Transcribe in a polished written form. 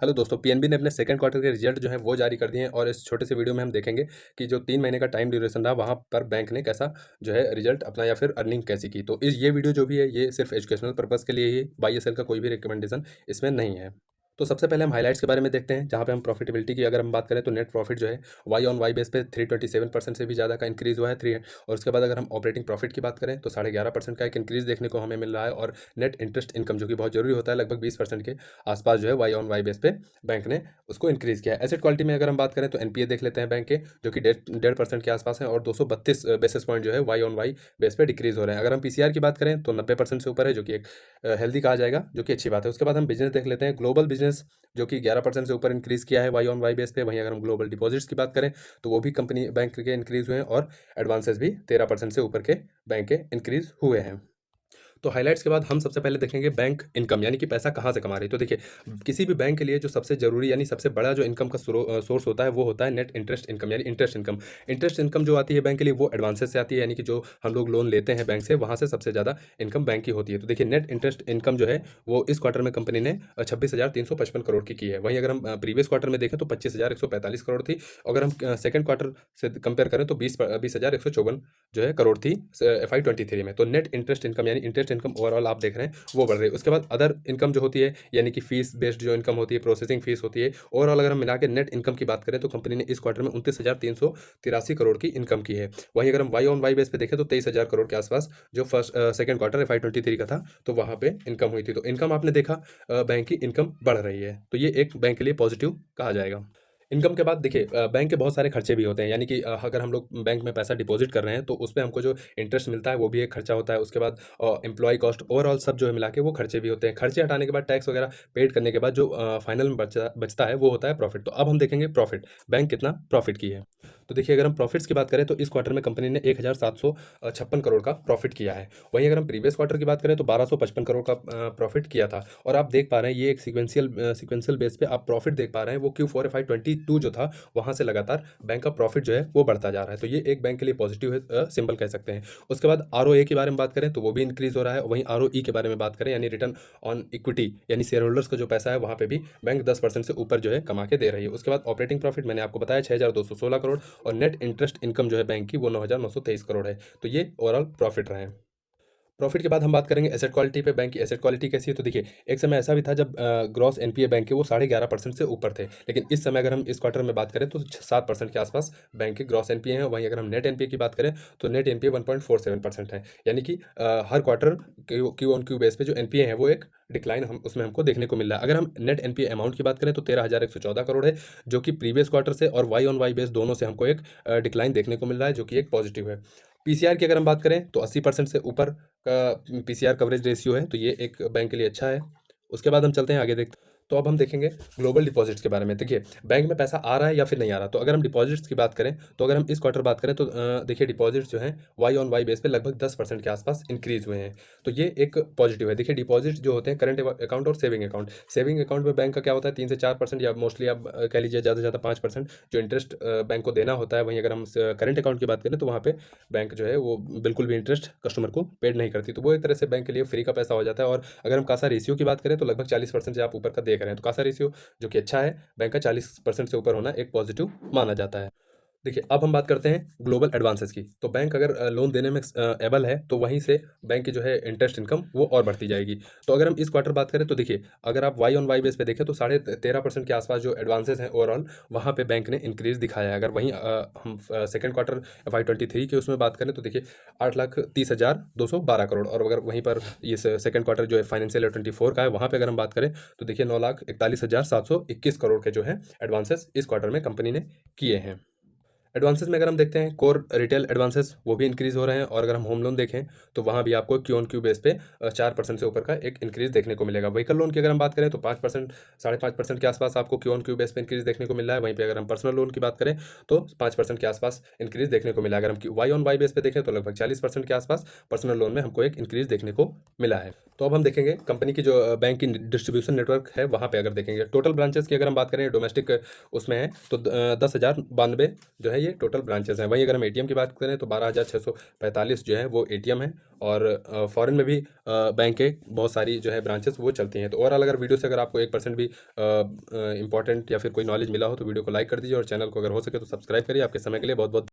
Hello दोस्तों, PNB ने अपने सेकंड क्वार्टर के रिजल्ट जो है वो जारी कर दिए हैं और इस छोटे से वीडियो में हम देखेंगे कि जो 3 महीने का टाइम ड्यूरेशन रहा वहाँ पर बैंक ने कैसा जो है रिजल्ट अपना या फिर अर्निंग कैसी की। तो ये वीडियो जो भी है ये सिर्फ एजुकेशनल पर्पज़ के लिए ही, बाय या सेल का कोई भी रिकमेंडेशन इसमें नहीं है। तो सबसे पहले हम हाइलाइट्स के बारे में देखते हैं, जहाँ पे हम प्रॉफिटेबिलिटी की अगर हम बात करें तो नेट प्रॉफिट जो है वाई ऑन वाई बेस पे 327% से भी ज़्यादा का इंक्रीज़ हुआ है। और उसके बाद अगर हम ऑपरेटिंग प्रॉफिट की बात करें तो 11.5% का एक इंक्रीज़ देखने को हमें मिल रहा है। और नेट इंटरेस्ट इनकम जो कि बहुत जरूरी होता है, लगभग 20% के आसपास जो है वाई ऑन वाई बेस पे बैंक ने उसको इंक्रीज़ किया है। एसेट क्वालिटी में अगर हम बात करें तो एनपीए देख लेते हैं बैंक के, जो कि 1.5% के आसपास है और 232 बेसिस पॉइंट जो है वाई ऑन वाई बेस पे डिक्रीज़ हो रहे हैं। अगर हम पीसीआर की बात करें तो 90% से ऊपर है, जो कि एक हेल्दी कहा जाएगा, जो कि अच्छी बात है। उसके बाद हम बिजनेस देख लेते हैं। ग्लोबल बिजनेस जो कि 11% से ऊपर इंक्रीज़ किया है वाई ऑन वाई बेस पे। वहीं अगर हम ग्लोबल डिपॉजिट्स की बात करें तो वो भी कंपनी बैंक के इंक्रीज़ हुए हैं और एडवांसेस भी 13% से ऊपर के बैंक के इंक्रीज़ हुए हैं। तो हाइलाइट्स के बाद हम सबसे पहले देखेंगे बैंक इनकम, यानी कि पैसा कहाँ से कमा रही है। तो देखिए, किसी भी बैंक के लिए जो सबसे ज़रूरी यानी सबसे बड़ा जो इनकम का सोर्स होता है वो होता है नेट इंटरेस्ट इनकम, यानी इंटरेस्ट इनकम। इंटरेस्ट इनकम जो आती है बैंक के लिए वो एडवांसेस से आती है, यानी कि जो हम लोग लोन लेते हैं बैंक से वहाँ से सबसे ज़्यादा इनकम बैंक की होती है। तो देखिए, नेट इंटरेस्ट इनकम जो है वो इस क्वार्टर में कंपनी ने 26,355 करोड़ की है। वहीं अगर हम प्रीवियस क्वार्टर में देखें तो 25,145 करोड़ थी। अगर हम सेकंड क्वार्टर से कंपेयर करें तो 20,154 जो है करोड़ थी FY23 में। तो नेट इंटरेस्ट इनकम यानी इंटरेस्ट इनकम ओवरऑल आप देख रहे हैं वो बढ़ रही है। उसके बाद अदर इनकम जो होती है, यानी कि फीस बेस्ड जो इनकम होती है, प्रोसेसिंग फीस होती है, ओवरऑल अगर हम मिला के नेट इनकम की बात करें तो कंपनी ने इस क्वार्टर में 29,383 करोड़ की इनकम की है। वहीं अगर हम वाई ऑन वाई बेस पे देखें तो 23,000 करोड़ के आसपास जो सेकंड क्वार्टर FY23 का था तो वहाँ पे इनकम हुई थी। तो इनकम आपने देखा, बैंक की इनकम बढ़ रही है, तो ये एक बैंक के लिए पॉजिटिव कहा जाएगा। इनकम के बाद देखिए, बैंक के बहुत सारे खर्चे भी होते हैं, यानी कि अगर हम लोग बैंक में पैसा डिपॉजिट कर रहे हैं तो उसपे हमको जो इंटरेस्ट मिलता है वो भी एक खर्चा होता है। उसके बाद एम्प्लॉय कॉस्ट ओवरऑल सब जो है मिला के वो खर्चे भी होते हैं। खर्चे हटाने के बाद टैक्स वगैरह पेड करने के बाद जो फाइनल में बचता है वो होता है प्रॉफिट। तो अब हम देखेंगे प्रॉफिट, बैंक कितना प्रॉफिट की है। तो देखिए, अगर हम प्रॉफिट्स की बात करें तो इस क्वार्टर में कंपनी ने 1,756 करोड़ का प्रॉफिट किया है। वहीं अगर हम प्रीवियस क्वार्टर की बात करें तो 1,255 करोड़ का प्रॉफिट किया था। और आप देख पा रहे हैं ये एक सिक्वेंशियल बेस पे आप प्रॉफिट देख पा रहे हैं। वो Q4 FY22 जो था वहाँ से लगातार बैंक का प्रॉफिट जो है वो बढ़ता जा रहा है। तो ये एक बैंक के लिए पॉजिटिव है, सिंपल कह सकते हैं। उसके बाद ROA के बारे में बात करें तो वो भी इंक्रीज हो रहा है। वहीं ROE के बारे में बात करें यानी रिटर्न ऑन इक्विटी, यानी शेयर होल्डर्स का जो पैसा है वहाँ पे भी बैंक 10% से ऊपर जो है कमा के दे रही है। उसके बाद ऑपरेटिंग प्रॉफिट मैंने आपको बताया 6,216 करोड़ और नेट इंटरेस्ट इनकम जो है बैंक की वो 9,923 करोड़ है। तो ये ओवरऑल प्रॉफिट रहे हैं। प्रॉफिट के बाद हम बात करेंगे एसेट क्वालिटी पे। बैंक की एसेट क्वालिटी कैसी है, तो देखिए, एक समय ऐसा भी था जब ग्रॉस एनपीए बैंक के वो 11.5% से ऊपर थे। लेकिन इस समय अगर हम इस क्वार्टर में बात करें तो 7% के आसपास बैंक के ग्रॉस एनपीए हैं। वहीं अगर हम नेट एनपीए की बात करें तो नेट एनपीए 1.47% है, यानी कि हर quarter Q on Q base पे जो एनपीए है वो एक डिक्लाइन हम उसमें हमको देखने को मिल रहा है। अगर हम नेट एनपीए अमाउंट की बात करें तो 13,114 करोड़ है, जो कि प्रीवियस क्वार्टर से और वाई ऑन वाई बेस दोनों से हमको एक डिक्लाइन देखने को मिल रहा है, जो कि एक पॉजिटिव है। पीसीआर की अगर हम बात करें तो 80% से ऊपर का पीसीआर कवरेज रेशियो है, तो ये एक बैंक के लिए अच्छा है। उसके बाद हम चलते हैं आगे देखते। तो अब हम देखेंगे ग्लोबल डिपॉजिट्स के बारे में। देखिए, बैंक में पैसा आ रहा है या फिर नहीं आ रहा। तो अगर हम डिपॉजिट्स की बात करें तो अगर हम इस क्वार्टर बात करें तो देखिए, डिपॉजिट्स जो हैं वाई ऑन वाई बेस पे लगभग 10% के आसपास इंक्रीज हुए हैं। तो ये एक पॉजिटिव है। देखिए, डिपॉजिट जो होते हैं करंट अकाउंट और सेविंग अकाउंट में बैंक का क्या होता है 3 से 4% या मोस्टली आप कह लीजिए ज़्यादा से ज़्यादा 5% जो इंटरेस्ट बैंक को देना होता है। वहीं अगर हम करंट अकाउंट की बात करें तो वहाँ पे बैंक जो है वो बिल्कुल भी इंटरेस्ट कस्टमर को पेड नहीं करती। तो वो एक तरह से बैंक के लिए फ्री का पैसा हो जाता है। और अगर हम कासा रेशियो की बात करें तो लगभग 40% से आप ऊपर का देख रहे हैं। तो कासा रेशियो जो कि अच्छा है, बैंक का 40% से ऊपर होना एक पॉजिटिव माना जाता है। देखिए, अब हम बात करते हैं ग्लोबल एडवांसेस की। तो बैंक अगर लोन देने में एबल है तो वहीं से बैंक की जो है इंटरेस्ट इनकम वो और बढ़ती जाएगी। तो अगर हम इस क्वार्टर बात करें तो देखिए, अगर आप वाई ऑन वाई बेस पे देखें तो 13.5% के आसपास जो एडवांसेस हैं ओवरऑल वहाँ पे बैंक ने इंक्रीज दिखाया है। अगर वहीं हम सेकंड क्वार्टर FY23 की उसमें बात करें तो देखिए 8,30,212 करोड़। और अगर वहीं पर ये सेकंड क्वार्टर जो है फाइनेंशियल 24 का है वहाँ पे अगर हम बात करें तो देखिए 9,41,721 करोड़ के जो है एडवांसेस इस क्वार्टर में कंपनी ने किए हैं। एडवांसेस में अगर हम देखते हैं कोर रिटेल एडवांसेस वो भी इंक्रीज हो रहे हैं। और अगर हम होम लोन देखें तो वहाँ भी आपको क्यू ऑन क्यू बेस पे 4% से ऊपर का एक इंक्रीज देखने को मिलेगा। व्हीकल लोन की अगर हम बात करें तो 5%, 5.5% के आसपास आपको क्यू ऑन क्यू बेस पे इंक्रीज देखने को मिल रहा है। वहीं पे अगर हम पर्सनल लोन की बात करें तो 5% के आसपास इंक्रीज देखने को मिला है। अगर हम वाई ऑन वाई बेस पे देखें तो लगभग 40% के आसपास पर्सनल लोन में हमको एक इंक्रीज देखने को मिला है। तो अब हम देखेंगे कंपनी की जो बैंक की डिस्ट्रीब्यूशन नेटवर्क है वहाँ पे अगर देखेंगे टोटल ब्रांचेस की अगर हम बात करें डोमेस्टिक उसमें है तो 10,092 जो है ये टोटल ब्रांचेस हैं। वहीं अगर हम एटीएम की बात करें तो 12,645 जो है वो एटीएम है, और फॉरेन में भी बैंक के बहुत सारी जो है ब्रांचेस वो चलती हैं। तो ओवरऑल अगर वीडियो से अगर आपको 1% भी इंपॉर्टेंट या फिर कोई नॉलेज मिला हो तो वीडियो को लाइक कर दीजिए, और चैनल को अगर हो सके तो सब्सक्राइब करिए। आपके समय के लिए बहुत बहुत